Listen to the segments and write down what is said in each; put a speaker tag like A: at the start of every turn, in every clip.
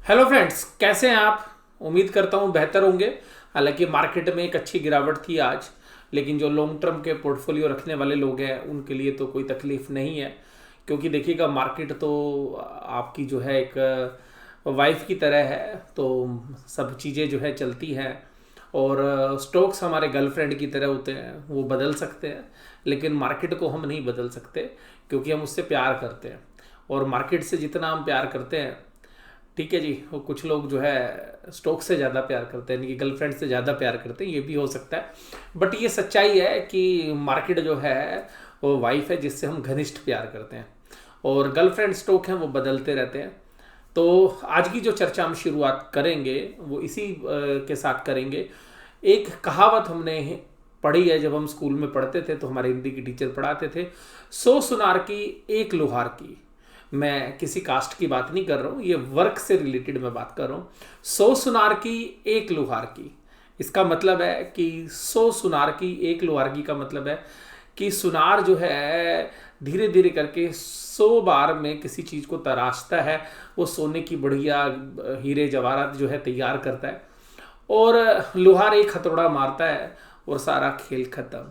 A: Hello friends, कैसे हैं आप। उम्मीद करता हूँ बेहतर होंगे। हालांकि मार्केट में एक अच्छी गिरावट थी आज, लेकिन जो लॉन्ग टर्म के पोर्टफोलियो रखने वाले लोग हैं उनके लिए तो कोई तकलीफ नहीं है। क्योंकि देखिएगा, मार्केट तो आपकी जो है एक वाइफ की तरह है, तो सब चीज़ें जो है चलती हैं। और स्टॉक्स हमारे गर्लफ्रेंड की तरह होते हैं, वो बदल सकते हैं, लेकिन मार्केट को हम नहीं बदल सकते, क्योंकि हम उससे प्यार करते हैं। और मार्केट से जितना हम प्यार करते हैं, ठीक है जी, वो कुछ लोग जो है स्टोक से ज़्यादा प्यार करते हैं, यानी कि गर्लफ्रेंड से ज़्यादा प्यार करते हैं, ये भी हो सकता है। बट ये सच्चाई है कि मार्केट जो है वो वाइफ है जिससे हम घनिष्ठ प्यार करते हैं, और गर्लफ्रेंड स्टोक हैं वो बदलते रहते हैं। तो आज की जो चर्चा हम शुरुआत करेंगे वो इसी के साथ करेंगे। एक कहावत हमने पढ़ी है, जब हम स्कूल में पढ़ते थे तो हमारे हिंदी की टीचर पढ़ाते थे, 100 सुनार की एक लोहार की। मैं किसी कास्ट की बात नहीं कर रहा हूँ, ये वर्क से रिलेटेड मैं बात कर रहा हूँ। 100 सुनार की एक लोहार की, इसका मतलब है कि 100 सुनार की एक लोहार की का मतलब है कि सुनार जो है धीरे धीरे करके 100 बार में किसी चीज़ को तराशता है, वो सोने की बढ़िया हीरे जवाहरात जो है तैयार करता है, और लोहार एक हथौड़ा मारता है और सारा खेल खत्म।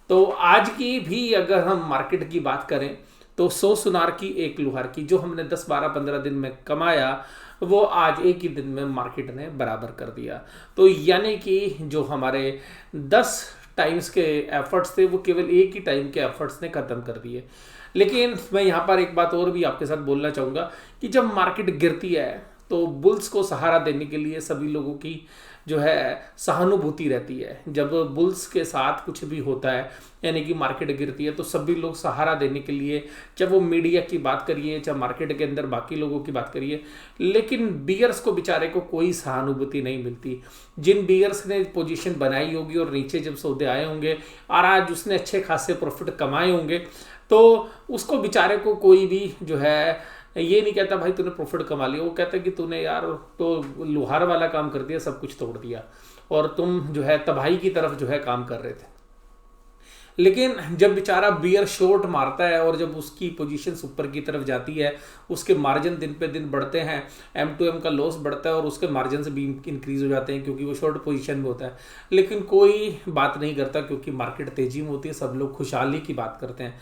A: तो आज की भी अगर हम मार्केट की बात करें तो 100 सुनार की एक लोहार की, जो हमने 10 12 15 दिन में कमाया, वो आज एक ही दिन में मार्केट ने बराबर कर दिया। तो यानी कि जो हमारे 10 टाइम्स के एफर्ट्स थे वो केवल एक ही टाइम के एफर्ट्स ने ख़त्म कर दिए। लेकिन मैं यहाँ पर एक बात और भी आपके साथ बोलना चाहूँगा कि जब मार्केट गिरती है तो बुल्स को सहारा देने के लिए सभी लोगों की जो है सहानुभूति रहती है। जब बुल्स के साथ कुछ भी होता है, यानी कि मार्केट गिरती है, तो सभी लोग सहारा देने के लिए, चाहे वो मीडिया की बात करिए, चाहे मार्केट के अंदर बाकी लोगों की बात करिए, लेकिन बियर्स को बेचारे को कोई सहानुभूति नहीं मिलती। जिन बियर्स ने पोजीशन बनाई होगी और नीचे जब सौदे आए होंगे और आज उसने अच्छे खासे प्रॉफिट कमाए होंगे, तो उसको बेचारे को कोई भी जो है ये नहीं कहता भाई तूने प्रॉफिट कमा लिया, वो कहता है कि तूने यार तो लोहार वाला काम कर दिया, सब कुछ तोड़ दिया, और तुम जो है तबाही की तरफ जो है काम कर रहे थे। लेकिन जब बेचारा बियर शॉर्ट मारता है और जब उसकी पोजीशन ऊपर की तरफ जाती है, उसके मार्जिन दिन पे दिन बढ़ते हैं, M2M का लॉस बढ़ता है और उसके मार्जिन से भी इंक्रीज हो जाते हैं, क्योंकि वो शॉर्ट पोजीशन में होता है। लेकिन कोई बात नहीं करता, क्योंकि मार्केट तेजी में होती है, सब लोग खुशहाली की बात करते हैं।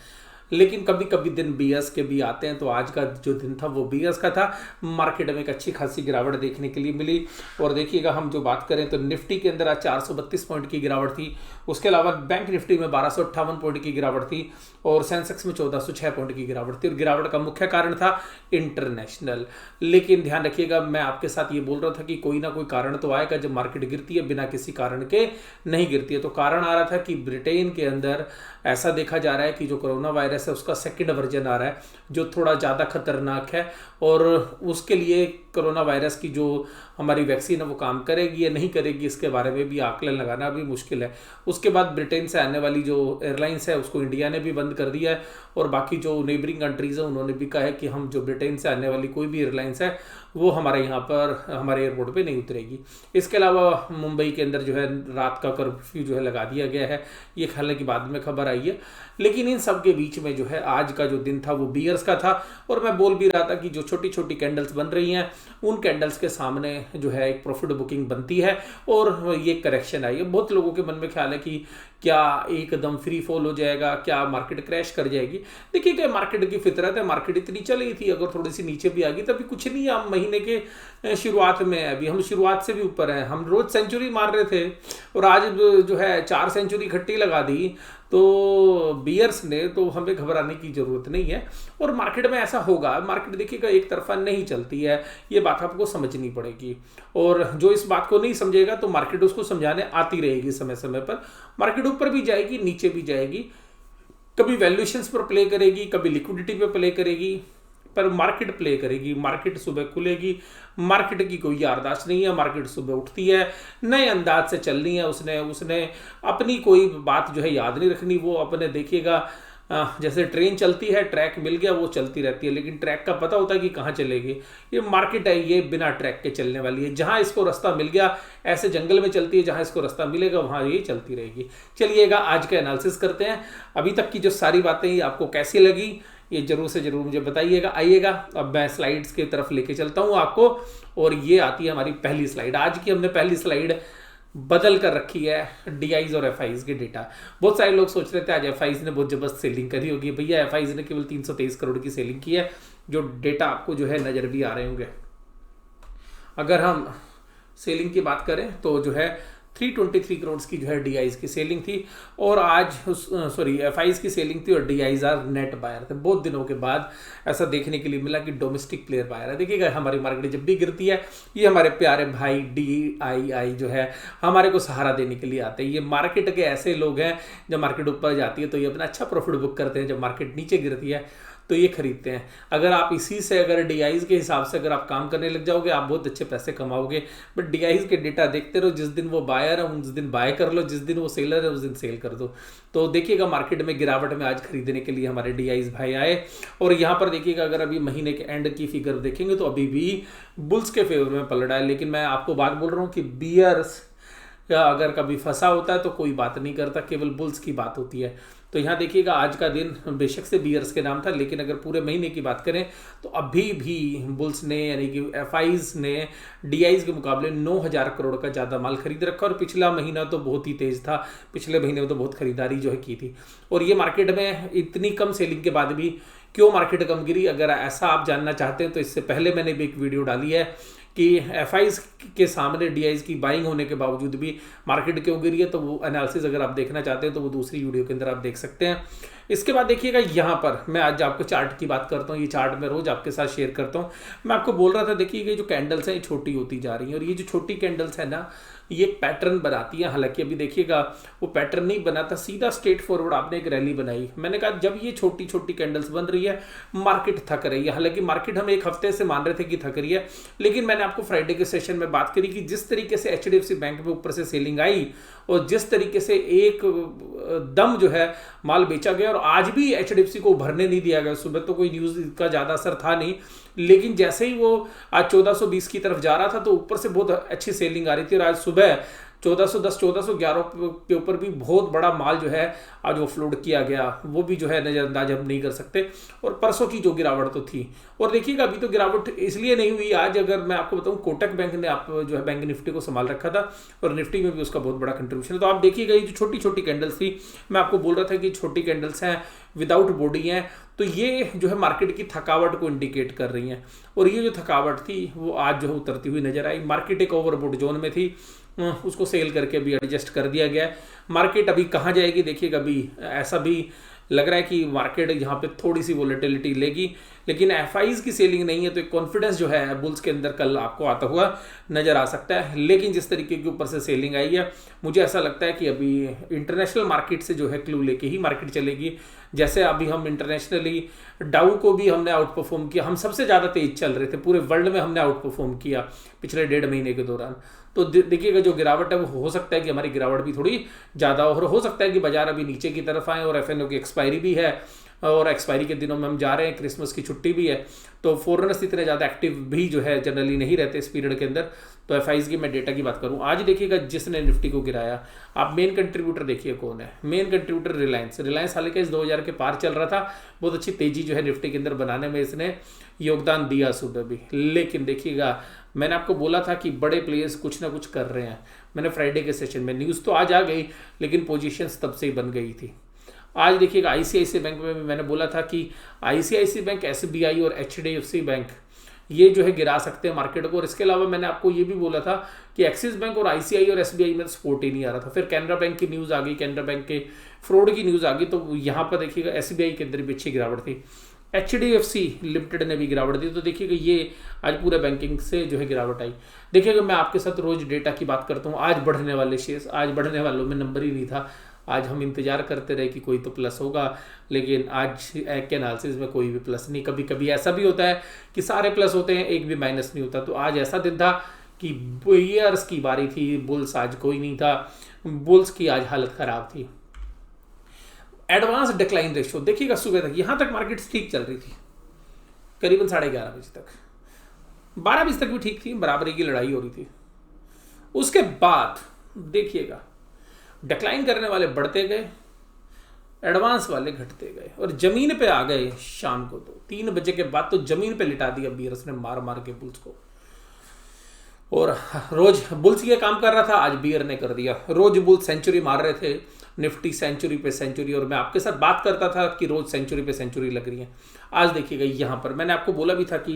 A: लेकिन कभी कभी दिन बीएस के भी आते हैं, तो आज का जो दिन था वो बीएस का था। मार्केट में एक अच्छी खासी गिरावट देखने के लिए मिली। और देखिएगा, हम जो बात करें तो निफ्टी के अंदर आज 432 पॉइंट की गिरावट थी। उसके अलावा बैंक निफ्टी में 1258 पॉइंट की गिरावट थी, और सेंसेक्स में 1406 पॉइंट की गिरावट थी। और गिरावट का मुख्य कारण था इंटरनेशनल। लेकिन ध्यान रखिएगा, मैं आपके साथ ये बोल रहा था कि कोई ना कोई कारण तो आएगा जब मार्केट गिरती है, बिना किसी कारण के नहीं गिरती है। तो कारण आ रहा था कि ब्रिटेन के अंदर ऐसा देखा जा रहा है कि जो कोरोना वायरस है उसका सेकंड वर्जन आ रहा है, जो थोड़ा ज़्यादा खतरनाक है, और उसके लिए कोरोना वायरस की जो हमारी वैक्सीन है वो काम करेगी या नहीं करेगी, इसके बारे में भी आकलन लगाना भी मुश्किल है। उसके बाद ब्रिटेन से आने वाली जो एयरलाइंस है उसको इंडिया ने भी बंद कर दिया है, और बाकी जो नेबरिंग कंट्रीज़ हैं उन्होंने भी कहा है कि हम जो ब्रिटेन से आने वाली कोई भी एयरलाइंस है वो हमारे यहाँ पर हमारे एयरपोर्ट पे नहीं उतरेगी। इसके अलावा मुंबई के अंदर जो है रात का कर्फ्यू जो है लगा दिया गया है, ये हालांकि बाद में खबर आई है। लेकिन इन सब के बीच में जो है आज का जो दिन था वो बियर्स का था। और मैं बोल भी रहा था कि जो छोटी छोटी कैंडल्स बन रही हैं उन कैंडल्स के सामने जो है एक प्रॉफिट बुकिंग बनती है, और ये करेक्शन आई है। बहुत लोगों के मन में ख्याल है कि क्या एकदम फ्री फॉल हो जाएगा, क्या मार्केट क्रैश कर जाएगी। देखिए क्या मार्केट की फितरत है, मार्केट इतनी चली थी, अगर थोड़ी सी नीचे भी आ गई तभी कुछ नहीं। हम महीने के शुरुआत में अभी हम शुरुआत से भी ऊपर हैं, हम रोज सेंचुरी मार रहे थे, और आज जो है 4 सेंचुरी इकट्ठी लगा दी। तो बियर्स ने, तो हमें घबराने की जरूरत नहीं है। और मार्केट में ऐसा होगा, मार्केट देखिएगा एक तरफा नहीं चलती है, ये बात आपको समझनी पड़ेगी। और जो इस बात को नहीं समझेगा तो मार्केट उसको समझाने आती रहेगी समय समय पर। मार्केट ऊपर भी जाएगी, नीचे भी जाएगी, कभी वैल्यूएशंस पर प्ले करेगी, कभी लिक्विडिटी पर प्ले करेगी, पर मार्केट प्ले करेगी। मार्केट सुबह खुलेगी, मार्केट की कोई यारदाश्त नहीं है, मार्केट सुबह उठती है, नए अंदाज से चलनी है, उसने उसने अपनी कोई बात जो है याद नहीं रखनी। वो अपने देखिएगा जैसे ट्रेन चलती है, ट्रैक मिल गया वो चलती रहती है, लेकिन ट्रैक का पता होता है कि कहाँ चलेगी। ये मार्केट है, ये बिना ट्रैक के चलने वाली है। जहाँ इसको रास्ता मिल गया, ऐसे जंगल में चलती है, जहाँ इसको रास्ता मिलेगा वहाँ ये चलती रहेगी। चलिएगा आज का एनालिसिस करते हैं। अभी तक की जो सारी बातें ये आपको कैसी लगी, ये जरूर से जरूर मुझे बताइएगा। आइएगा अब मैं स्लाइड्स की तरफ लेके चलता हूँ आपको, और ये आती है हमारी पहली स्लाइड। आज की हमने पहली स्लाइड बदल कर रखी है डीआईज और एफआईज के डेटा। बहुत सारे लोग सोच रहे थे आज एफआईज ने बहुत जबरदस्त सेलिंग करी होगी। भैया एफआईज ने केवल 323 करोड़ की सेलिंग की है, जो डेटा आपको जो है नजर भी आ रहे होंगे। अगर हम सेलिंग की बात करें तो जो है 323 करोड़ की जो है डीआईज की सेलिंग थी, और आज एफआईज की सेलिंग थी, और डीआईज आर नेट बायर थे। बहुत दिनों के बाद ऐसा देखने के लिए मिला कि डोमेस्टिक प्लेयर बायर है। देखिएगा हमारी मार्केट जब भी गिरती है, ये हमारे प्यारे भाई डीआईआई जो है हमारे को सहारा देने के लिए आते हैं। ये मार्केट के ऐसे लोग हैं, जब मार्केट ऊपर जाती है तो ये अपना अच्छा प्रॉफिट बुक करते हैं, जब मार्केट नीचे गिरती है तो ये खरीदते हैं। अगर आप इसी से अगर डीआईज के हिसाब से अगर आप काम करने लग जाओगे, आप बहुत अच्छे पैसे कमाओगे। बट डीआईज के डेटा देखते रहो, जिस दिन वो बायर है उस दिन बाय कर लो, जिस दिन वो सेलर है उस दिन सेल कर दो। तो देखिएगा मार्केट में गिरावट में आज खरीदने के लिए हमारे डीआईज भाई आए, और यहाँ पर देखिएगा अगर अभी महीने के एंड की फिगर देखेंगे तो अभी भी बुल्स के फेवर में पलट है। लेकिन मैं आपको बात बोल रहा हूँ कि बियर्स या अगर कभी फंसा होता है तो कोई बात नहीं करता, केवल बुल्स की बात होती है। तो यहाँ देखिएगा आज का दिन बेशक से बियर्स के नाम था, लेकिन अगर पूरे महीने की बात करें तो अभी भी बुल्स ने यानी कि एफआईज ने डीआईज के मुकाबले 9,000 करोड़ का ज़्यादा माल खरीद रखा, और पिछला महीना तो बहुत ही तेज था। पिछले महीने में तो बहुत खरीदारी जो है की थी, और ये मार्केट में इतनी कम सेलिंग के बाद भी क्यों मार्केट कम गिरी, अगर ऐसा आप जानना चाहते हैं तो इससे पहले मैंने भी एक वीडियो डाली है कि एफआईज के सामने डीआईज की बाइंग होने के बावजूद भी मार्केट क्यों गिरी है। तो वो एनालिसिस अगर आप देखना चाहते हैं तो वो दूसरी वीडियो के अंदर आप देख सकते हैं। इसके बाद देखिएगा यहाँ पर मैं आज आपको चार्ट की बात करता हूँ। ये चार्ट मैं रोज आपके साथ शेयर करता हूँ। मैं आपको बोल रहा था देखिए जो कैंडल्स हैं ये छोटी होती जा रही हैं, और ये जो छोटी कैंडल्स है ना ये पैटर्न बनाती है। हालांकि अभी देखिएगा वो पैटर्न नहीं बना था, सीधा स्ट्रेट फॉरवर्ड आपने एक रैली बनाई। मैंने कहा जब ये छोटी छोटी कैंडल्स बन रही है मार्केट थक रही है। हालांकि मार्केट हम एक हफ्ते से मान रहे थे कि थक रही है, लेकिन मैंने आपको फ्राइडे के सेशन में बात करी कि जिस तरीके से एचडीएफसी बैंक में ऊपर से सेलिंग आई और जिस तरीके से एक दम जो है माल बेचा गया, और आज भी एचडीएफसी को उभरने नहीं दिया गया। सुबह तो कोई न्यूज का ज्यादा असर था नहीं, लेकिन जैसे ही वो आज 1420 की तरफ जा रहा था तो ऊपर से बहुत अच्छी सेलिंग आ रही थी, और आज सुबह 1410 1411 के ऊपर भी बहुत बड़ा माल जो है आज वो फ्लोट किया गया। वो भी जो है नजरअंदाज हम नहीं कर सकते। और परसों की जो गिरावट तो थी, और देखिएगा अभी तो गिरावट इसलिए नहीं हुई आज। अगर मैं आपको बताऊं कोटक बैंक ने आप जो है बैंक निफ्टी को संभाल रखा था, और निफ्टी में भी उसका बहुत बड़ा कंट्रीब्यूशन है। तो आप देखिएगा ये जो छोटी छोटी कैंडल्स थी, मैं आपको बोल रहा था कि छोटी कैंडल्स हैं, विदाउट बॉडी हैं, तो ये जो है मार्केट की थकावट को इंडिकेट कर रही हैं। और ये जो थकावट थी वो आज जो है उतरती हुई नजर आई। मार्केट एक ओवरबॉट जोन में थी, उसको सेल करके अभी एडजस्ट कर दिया गया है। मार्केट अभी कहाँ जाएगी देखिएगा, अभी ऐसा भी लग रहा है कि मार्केट यहाँ पे थोड़ी सी वोलेटिलिटी लेगी, लेकिन एफआईज की सेलिंग नहीं है, तो एक कॉन्फिडेंस जो है बुल्स के अंदर कल आपको आता हुआ नजर आ सकता है। लेकिन जिस तरीके के ऊपर से सेलिंग आई है, मुझे ऐसा लगता है कि अभी इंटरनेशनल मार्केट से जो है क्लू लेके ही मार्केट चलेगी। जैसे अभी हम इंटरनेशनली डाउ को भी हमने आउट परफॉर्म किया, हम सबसे ज़्यादा तेज चल रहे थे पूरे वर्ल्ड में, हमने आउट परफॉर्म किया पिछले 1.5 महीने के दौरान। तो देखिएगा जो गिरावट है वो हो सकता है कि हमारी गिरावट भी थोड़ी ज़्यादा, और हो सकता है कि बाजार अभी नीचे की तरफ आए। और एफएनओ की एक्सपायरी भी है, और एक्सपायरी के दिनों में हम जा रहे हैं, क्रिसमस की छुट्टी भी है, तो फॉरेनर्स इतने ज़्यादा एक्टिव भी जो है जनरली नहीं रहते इस पीरियड के अंदर। तो एफआईज की मैं डेटा की बात करूं, आज देखिएगा जिसने निफ्टी को गिराया, आप मेन कंट्रीब्यूटर देखिए कौन है। मेन कंट्रीब्यूटर रिलायंस हालांकि इस 2000 के पार चल रहा था, बहुत अच्छी तेजी जो है निफ्टी के अंदर बनाने में इसने योगदान दिया सुबह भी। लेकिन देखिएगा मैंने आपको बोला था कि बड़े प्लेयर्स कुछ ना कुछ कर रहे हैं। मैंने फ्राइडे के सेशन में, न्यूज़ तो आज आ गई लेकिन पोजीशंस तब से ही बन गई थी। आज देखिएगा आईसीआईसीआई बैंक में भी मैंने बोला था कि आईसीआईसीआई बैंक, एसबीआई और एचडीएफसी बैंक ये जो है गिरा सकते हैं मार्केट को। और इसके अलावा मैंने आपको ये भी बोला था कि एक्सिस बैंक और आईसीआई और एसबीआई में सपोर्ट ही नहीं आ रहा था। फिर कैनरा बैंक की न्यूज़ आ गई, कैनरा बैंक के फ्रॉड की न्यूज़ आ गई, तो यहाँ पर देखिएगा एसबीआई के अंदर भी अच्छी गिरावट थी। एचडीएफसी लिमिटेड ने भी गिरावट दी, तो देखिएगा ये आज पूरे बैंकिंग से जो है गिरावट आई। देखिएगा मैं आपके साथ रोज डेटा की बात करता हूँ। आज बढ़ने वाले शेयर्स, आज बढ़ने वालों में नंबर ही नहीं था। आज हम इंतजार करते रहे कि कोई तो प्लस होगा, लेकिन आज के एनालिसिस में कोई भी प्लस नहीं। कभी कभी ऐसा भी होता है कि सारे प्लस होते हैं, एक भी माइनस नहीं होता। तो आज ऐसा दिन था कि बियर्स की बारी थी, बुल्स आज कोई नहीं था। बुल्स की आज हालत खराब थी। एडवांस डिक्लाइन रेशियो देखिएगा सुबह तक, यहां तक मार्केट ठीक चल रही थी, करीबन 11:30 बजे तक, 12 बजे तक भी ठीक थी, बराबरी की लड़ाई हो रही थी। उसके बाद देखिएगा डिक्लाइन करने वाले बढ़ते गए, एडवांस वाले घटते गए और जमीन पे आ गए शाम को। तो 3 बजे के बाद तो जमीन पे लिटा दिया बियर्स ने मार मार के बुल्स को। और रोज बुल्स ये काम कर रहा था, आज बियर ने कर दिया। रोज बुल्स सेंचुरी मार रहे थे, निफ्टी सेंचुरी पे सेंचुरी, और मैं आपके साथ बात करता था कि रोज सेंचुरी पे सेंचुरी लग रही है। आज देखिएगा यहाँ पर मैंने आपको बोला भी था कि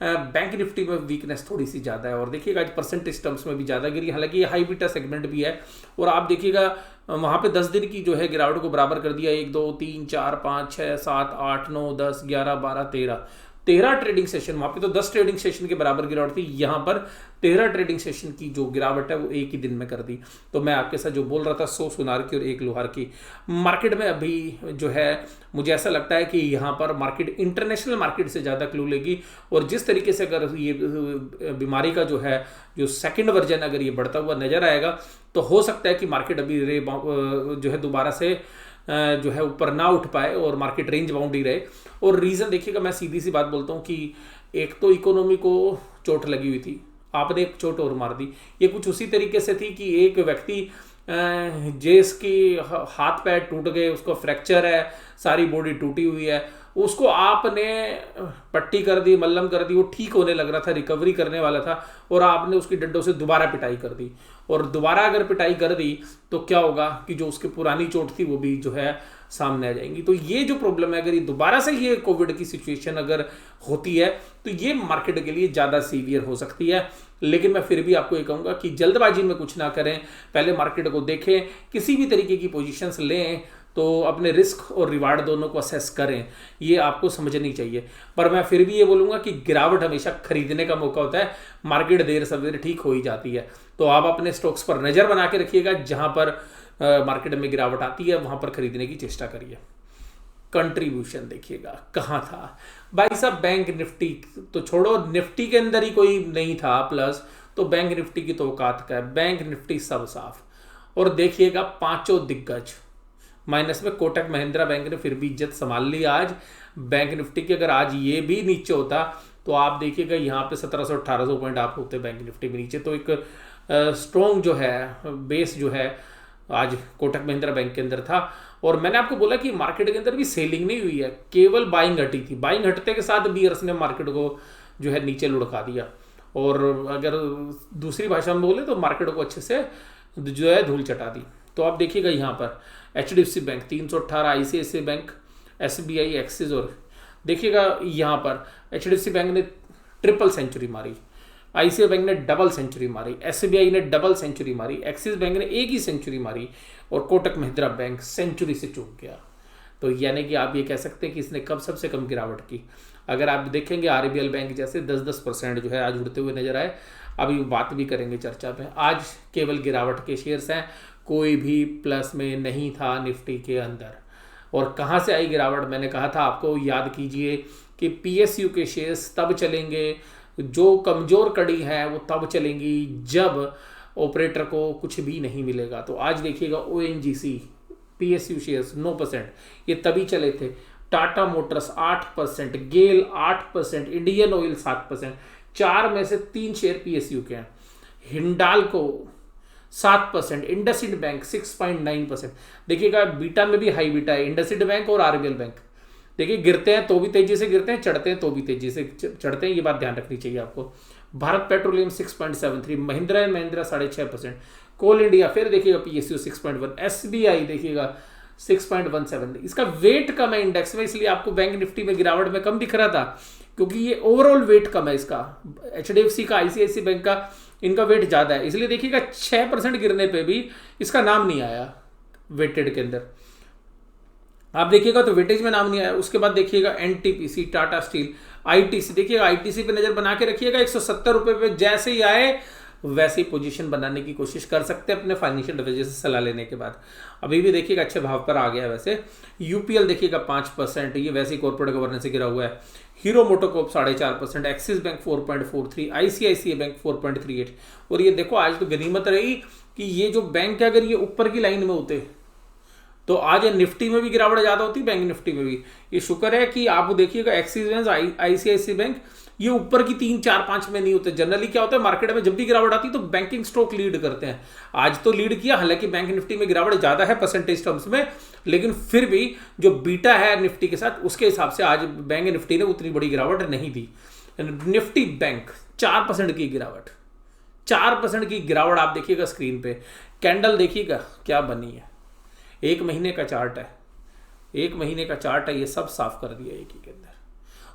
A: बैंक निफ्टी में वीकनेस थोड़ी सी ज़्यादा है, और देखिएगा आज परसेंटेज टर्म्स में भी ज़्यादा गिरी। हालांकि ये हाई बीटा सेगमेंट भी है, और आप देखिएगा वहाँ पे 10 दिन की जो है गिरावट को बराबर कर दिया। 1 2 3 4 5 6 7 8 9 10 11 12 13 ट्रेडिंग सेशन। वहां पे तो 10 ट्रेडिंग सेशन के बराबर गिरावट थी, यहां पर 13 ट्रेडिंग सेशन की जो गिरावट है वो एक ही दिन में कर दी। तो मैं आपके साथ जो बोल रहा था 100 सुनार की और 1 लोहार की। मार्केट में अभी जो है मुझे ऐसा लगता है कि यहाँ पर मार्केट इंटरनेशनल मार्केट से ज़्यादा क्लू लेगी, और जिस तरीके से अगर ये बीमारी का जो है जो सेकेंड वर्जन अगर ये बढ़ता हुआ नजर आएगा तो हो सकता है कि मार्केट अभी जो है दोबारा से जो है ऊपर ना उठ पाए और मार्केट रेंज बाउंड ही रहे। और रीज़न देखिएगा, मैं सीधी सी बात बोलता हूँ कि एक तो इकोनॉमी को चोट लगी हुई थी, आपने एक चोट और मार दी। ये कुछ उसी तरीके से थी कि एक व्यक्ति जिसकी हाथ पैर टूट गए, उसको फ्रैक्चर है, सारी बॉडी टूटी हुई है, उसको आपने पट्टी कर दी, मल्लम कर दी, वो ठीक होने लग रहा था, रिकवरी करने वाला था, और आपने उसकी डंडों से दोबारा पिटाई कर दी। और दोबारा अगर पिटाई कर दी तो क्या होगा कि जो उसकी पुरानी चोट थी वो भी जो है सामने आ जाएंगी। तो ये जो प्रॉब्लम है, अगर ये दोबारा से ये कोविड की सिचुएशन अगर होती है तो ये मार्केट के लिए ज़्यादा सीवियर हो सकती है। लेकिन मैं फिर भी आपको ये कहूँगा कि जल्दबाजी में कुछ ना करें, पहले मार्केट को देखें, किसी भी तरीके की पोजीशंस लें तो अपने रिस्क और रिवार्ड दोनों को असेस करें, ये आपको समझनी चाहिए। पर मैं फिर भी ये बोलूँगा कि गिरावट हमेशा खरीदने का मौका होता है, मार्केट देर सवेर ठीक हो ही जाती है। तो आप अपने स्टॉक्स पर नज़र बना के रखिएगा, जहाँ पर मार्केट में गिरावट आती है वहाँ पर खरीदने की चेष्टा करिए। कंट्रीब्यूशन देखिएगा कहाँ था भाई साहब, बैंक निफ्टी तो छोड़ो, निफ्टी के अंदर ही कोई नहीं था प्लस, तो बैंक निफ्टी की तो औकात का है। बैंक निफ्टी सब साफ, और देखिएगा पांचों दिग्गज माइनस में। कोटक महिंद्रा बैंक ने फिर भी इज्जत संभाल ली आज बैंक निफ्टी की। अगर आज ये भी नीचे होता तो आप देखिएगा यहाँ पे 1700-1800 पॉइंट आप होते बैंक निफ्टी में नीचे। तो एक स्ट्रॉन्ग जो है बेस जो है आज कोटक महिंद्रा बैंक के अंदर था। और मैंने आपको बोला कि मार्केट के अंदर भी सेलिंग नहीं हुई है, केवल बाइंग घटी थी। बाइंग घटते के साथ बियर्स ने मार्केट को जो है नीचे लुढ़का दिया। और अगर दूसरी भाषा में बोले तो मार्केट को अच्छे से जो है धूल चटा दी। तो आप देखिएगा यहाँ पर HDFC bank 318, ICICI bank, SBI, axis, और देखिएगा यहाँ पर HDFC बैंक ने ट्रिपल सेंचुरी मारी, ICICI बैंक ने डबल सेंचुरी मारी, SBI ने डबल सेंचुरी मारी, एक्सिस बैंक ने एक ही सेंचुरी मारी, और कोटक महिंद्रा बैंक सेंचुरी से चूक गया। तो यानी कि आप ये कह सकते हैं कि इसने कब सबसे कम गिरावट की। अगर आप देखेंगे RBL बैंक जैसे 10-10% जो है आज उड़ते हुए नजर आए, अभी बात भी करेंगे चर्चा पे। आज केवल गिरावट के शेयर्स हैं, कोई भी प्लस में नहीं था निफ्टी के अंदर। और कहाँ से आई गिरावट, मैंने कहा था आपको, याद कीजिए कि PSU के शेयर्स तब चलेंगे, जो कमज़ोर कड़ी है वो तब चलेंगी जब ऑपरेटर को कुछ भी नहीं मिलेगा। तो आज देखिएगा ONGC PSU शेयर्स 9%, ये तभी चले थे। टाटा मोटर्स 8%, गेल 8%, इंडियन ऑयल 7%, 4 में से 3 शेयर PSU के हैं। हिंडाल्को 7%, इंडसइंड बैंक 6.9%। देखिएगा बीटा में भी हाई बीटा है, इंडसइंड बैंक और RBL बैंक। देखिए गिरते हैं तो भी तेजी से गिरते हैं, चढ़ते हैं तो भी तेजी से चढ़ते हैं, ये बात ध्यान रखनी चाहिए आपको। Bharat petroleum 6.73, Mahindra and Mahindra 6.5%, coal India फिर देखिएगा PSU 6.1, SBI देखिएगा 6.17। इसका वेट कम है इंडेक्स में, इसलिए आपको बैंक निफ्टी में गिरावट में कम दिख रहा था, क्योंकि ये ओवरऑल वेट कम है इसका। HDFC का, ICICI बैंक का, इनका वेट ज़्यादा है, इसलिए देखिएगा 6% गिरने पे भी इसका नाम नहीं आया वेटेड के अंदर। आप देखिएगा तो वेटेज में नाम नहीं आया। उसके बाद देखिएगा NTPC, टाटा स्टील, ITC, देखिएगा ITC पे नज़र बना के रखिएगा। 170 रुपये पे जैसे ही आए वैसे ही पोजीशन बनाने की कोशिश कर सकते हैं अपने फाइनेंशियल एडवाइजर से सलाह लेने के बाद। अभी भी देखिएगा अच्छे भाव पर आ गया है। वैसे UPL देखिएगा 5%, ये वैसे ही कॉर्पोरेट गवर्नेंस से गिरा हुआ है। Hero MotoCorp 4.5%, axis bank 4.43, ICICI bank 4.38। और ये देखो आज तो गनीमत रही कि ये जो बैंक है अगर ये ऊपर की लाइन में होते तो आज निफ्टी में भी गिरावट ज़्यादा होती, बैंक निफ्टी में भी। ये शुक्र है कि आप देखिएगा एक्सिस बैंक, ICICI बैंक ये ऊपर की 3, 4, 5 में नहीं होते। जनरली क्या होता है मार्केट में जब भी गिरावट आती है तो बैंकिंग स्टॉक लीड करते हैं। आज तो लीड किया, हालांकि बैंक निफ्टी में गिरावट ज्यादा है परसेंटेज टर्म्स में, लेकिन फिर भी जो बीटा है निफ्टी के साथ उसके हिसाब से आज बैंक निफ्टी ने उतनी बड़ी गिरावट नहीं दी। निफ्टी बैंक 4% की गिरावट, 4% की गिरावट आप देखिएगा स्क्रीन पे। कैंडल देखिएगा क्या बनी है, 1 महीने का चार्ट है, 1 महीने का चार्ट है, ये सब साफ कर दिया एक ही के अंदर।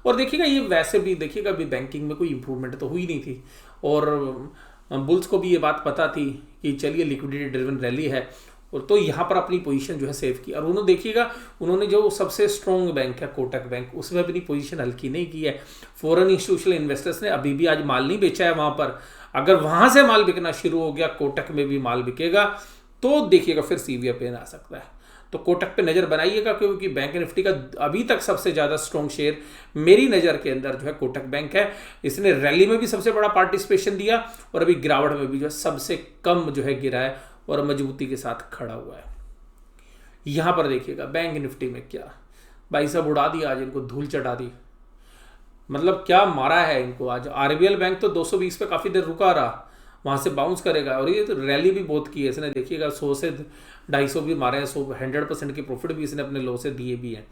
A: और देखिएगा ये वैसे भी देखिएगा अभी बैंकिंग में कोई इंप्रूवमेंट तो हुई नहीं थी, और बुल्स को भी ये बात पता थी कि चलिए लिक्विडिटी ड्रिवन रैली है, और तो यहाँ पर अपनी पोजीशन जो है सेव की। और उन्होंने देखिएगा उन्होंने जो सबसे स्ट्रॉन्ग बैंक है कोटक बैंक, उसमें अपनी पोजीशन हल्की नहीं की है। फॉरेन इंस्टीट्यूशनल इन्वेस्टर्स ने अभी भी आज माल नहीं बेचा है वहाँ पर। अगर वहाँ से माल बिकना शुरू हो गया, कोटक में भी माल बिकेगा, तो देखिएगा फिर सीवियर पेन आ सकता है। तो कोटक पे नज़र बनाइएगा, क्योंकि बैंक निफ्टी का अभी तक सबसे ज़्यादा स्ट्रॉन्ग शेयर मेरी नज़र के अंदर जो है कोटक बैंक है। इसने रैली में भी सबसे बड़ा पार्टिसिपेशन दिया, और अभी गिरावट में भी जो है सबसे कम जो है गिरा है, और मजबूती के साथ खड़ा हुआ है। यहां पर देखिएगा बैंक निफ्टी में क्या भाई साहब उड़ा दिया, आज इनको धूल चटा दी, मतलब क्या मारा है इनको आज। आरबीएल बैंक तो 220 पे काफी देर रुका रहा, वहां से बाउंस करेगा, और ये तो रैली भी बहुत की है इसने। देखिएगा 100 से 250 भी मारे हैं, 100% की प्रॉफिट भी इसने अपने लो से दिए भी हैं।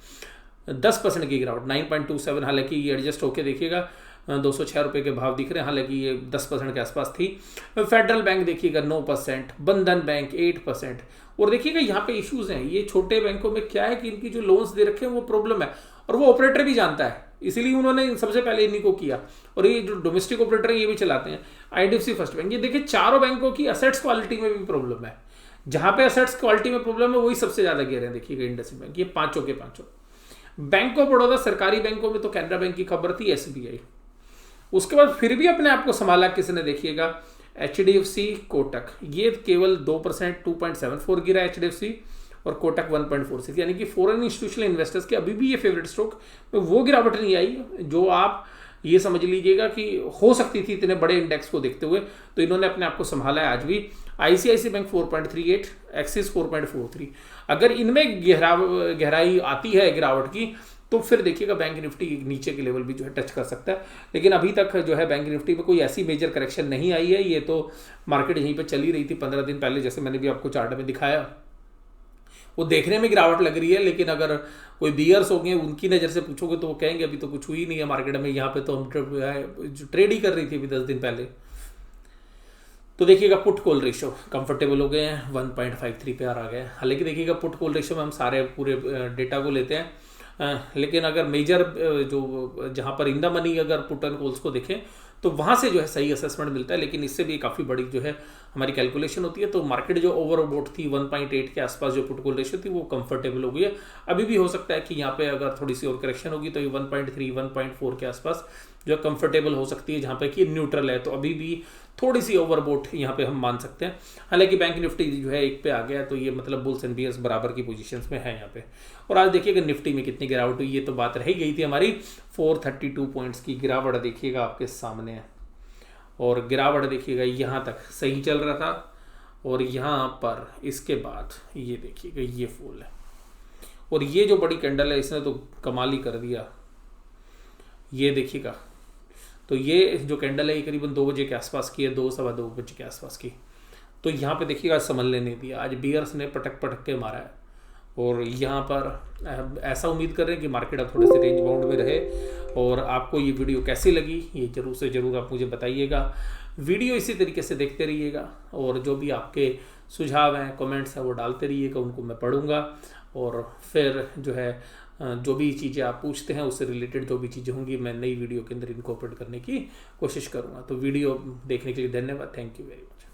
A: 10% की गिरावट 9.27, हालांकि ये एडजस्ट होके देखिएगा 206 रुपये के भाव दिख रहे हैं, हालांकि ये 10% के आसपास थी। फेडरल बैंक देखिएगा 9%, बंधन बैंक 8%। और देखिएगा यहाँ पे इश्यूज हैं, ये छोटे बैंकों में क्या है कि इनकी जो लोन्स दे रखे हैं वो प्रॉब्लम है, और वो ऑपरेटर भी जानता है, इसीलिए उन्होंने सबसे पहले इन्हीं को किया। और ये जो डोमेस्टिक ऑपरेटर है ये भी चलाते हैं। आईडीएफसी फर्स्ट बैंक, ये देखिए चारों बैंकों की असेट्स क्वालिटी में भी प्रॉब्लम है। जहां पे असेट्स क्वालिटी में प्रॉब्लम है वही सबसे ज्यादा गिर रहे हैं। देखिएगा इंडसइंड बैंक, ये पांचों के पांचों। बैंक ऑफ बड़ौदा सरकारी बैंकों में तो कैनरा बैंक की खबर थी, एसबीआई, उसके बाद फिर भी अपने आप को संभाला किसने, देखिएगा एचडीएफसी कोटक, ये केवल 2%, 2.74 गिरा एचडीएफसी, और कोटक 1.46, यानी कि फॉरेन इंस्टीट्यूशनल इन्वेस्टर्स के अभी भी ये फेवरेट स्टॉक में वो गिरावट नहीं आई जो आप ये समझ लीजिएगा कि हो सकती थी इतने बड़े इंडेक्स को देखते हुए। तो इन्होंने अपने आप को संभाला है आज भी। ICICI bank 4.38, Axis 4.43। अगर इनमें गहराई आती है गिरावट की, तो फिर देखिएगा बैंक निफ्टी नीचे के लेवल भी जो है टच कर सकता है। लेकिन अभी तक जो है बैंक निफ्टी में कोई ऐसी मेजर करेक्शन नहीं आई है। ये तो मार्केट यहीं पे चली रही थी 15 दिन पहले, जैसे मैंने भी आपको चार्ट में दिखाया, वो देखने में गिरावट लग रही है। लेकिन अगर कोई बियर्स होंगे उनकी नज़र से पूछोगे तो वो कहेंगे अभी तो कुछ हुई नहीं है मार्केट में, यहाँ पे तो हम ट्रेड ही कर रही थी अभी 10 दिन पहले। तो देखिएगा पुट कॉल रेशो कंफर्टेबल हो गए हैं, 1.53 पे आ गए। हालांकि देखिएगा पुट कॉल रेशो में हम सारे पूरे डेटा को लेते हैं, लेकिन अगर मेजर जो जहाँ पर इन द मनी अगर पुट एंड कॉल्स को देखें तो वहाँ से जो है सही असेसमेंट मिलता है। लेकिन इससे भी काफ़ी बड़ी जो है हमारी कैलकुलेशन होती है। तो मार्केट जो ओवरबोट थी 1.8 के आसपास जो पुट कॉल रेशियो थी वो कंफर्टेबल हो गई है। अभी भी हो सकता है कि यहाँ पे अगर थोड़ी सी और करेक्शन होगी तो ये 1.3, 1.4 के आसपास जो कंफर्टेबल हो सकती है, जहाँ पे कि न्यूट्रल है। तो अभी भी थोड़ी सी ओवरबोट यहाँ पे हम मान सकते हैं। हालांकि बैंक निफ्टी जो है 1 पे आ गया, तो ये मतलब बुल्स एंड बियर्स बराबर की पोजीशंस में है यहाँ पे। और आज देखिएगा निफ्टी में कितनी गिरावट हुई, ये तो बात रह गई थी हमारी। 432 पॉइंट्स की गिरावट देखिएगा आपके सामने है, और गिरावट देखिएगा यहाँ तक सही चल रहा था, और यहाँ पर इसके बाद ये देखिएगा ये फॉल है, और ये जो बड़ी कैंडल है इसने तो कमाल ही कर दिया। ये देखिएगा, तो ये जो कैंडल है ये करीबन 2 बजे के आसपास की है, 2 सवा 2 बजे के आसपास की। तो यहाँ पे देखिएगा संभलने नहीं दिया, आज बियर्स ने पटक पटक के मारा है। और यहाँ पर ऐसा उम्मीद कर रहे हैं कि मार्केट अब थोड़े से रेंज बाउंड में रहे। और आपको ये वीडियो कैसी लगी ये जरूर से ज़रूर आप मुझे बताइएगा। वीडियो इसी तरीके से देखते रहिएगा, और जो भी आपके सुझाव हैं, कमेंट्स हैं, वो डालते रहिएगा, उनको मैं पढ़ूंगा। और फिर जो है जो भी चीज़ें आप पूछते हैं उससे रिलेटेड जो भी चीज़ें होंगी मैं नई वीडियो के अंदर इनकॉर्पोरेट करने की कोशिश करूँगा। तो वीडियो देखने के लिए धन्यवाद। Thank you very much.